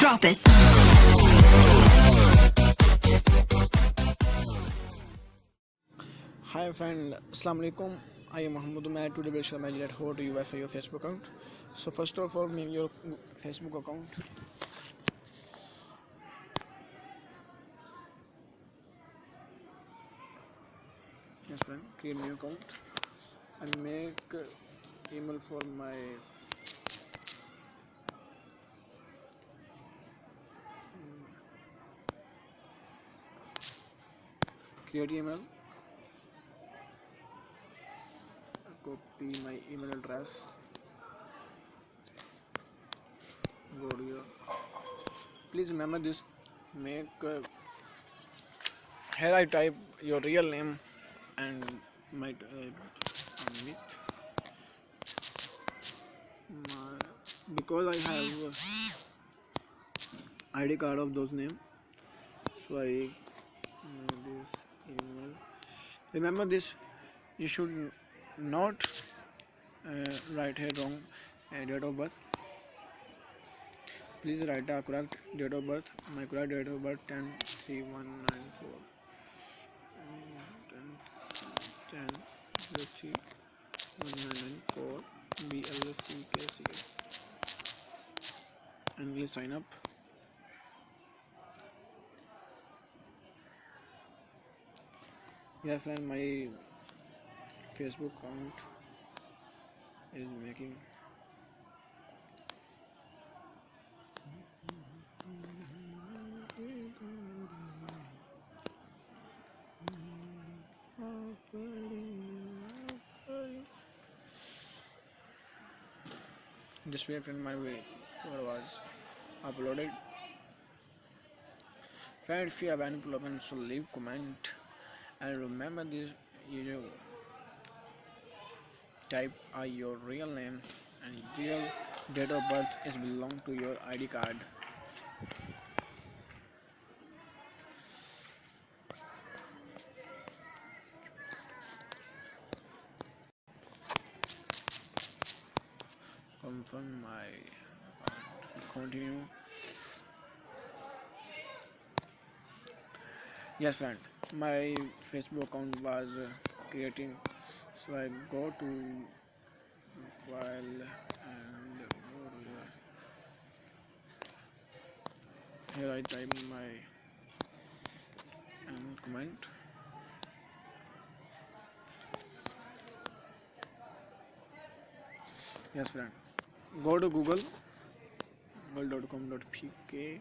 Drop it. Hi friend, Assalamu alaikum. I am Muhammad Umair. Today we'll show magic how to verify your Facebook account. So first of all, make your Facebook account. Yes friend, create new account and make email for my create email. Copy my email address. Go to your. Please remember this. Make here I type your real name and my with my, because I have ID card of those name, so I this email. Remember this. You should not write here wrong date of birth. Please write a correct date of birth. My correct date of birth 10/3/194 and 10/3/1994 BLSCKCA and we'll sign up. Yeah friend, my Facebook account is making just wait friend, my photo was uploaded. Friend, if you have any problem, so leave comment and remember this, you type your real name and real date of birth is belong to your ID card. Confirm my continue. Yes friend, my Facebook account was creating, so I go to file and here I type my and comment. Yes friend, go to google.com.pk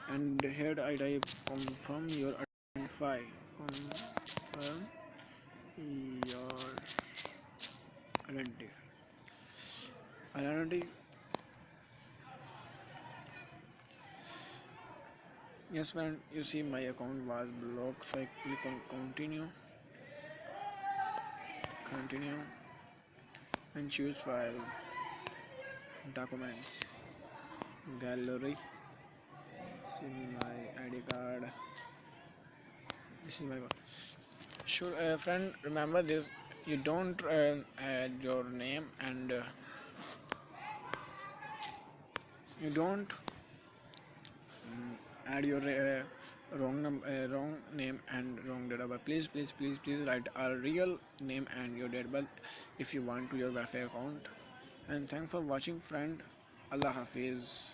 and here I type confirm your identify, confirm your identity. Yes friend, you see my account was blocked, so I click on continue and choose file, documents, gallery. See my ID card. This is my card. Sure friend, remember this, you don't add your name and you don't add your wrong name and wrong date of birth. Please write a real name and your date of birth if you want to your Wi-Fi account. And thanks for watching friend. Allah Hafiz.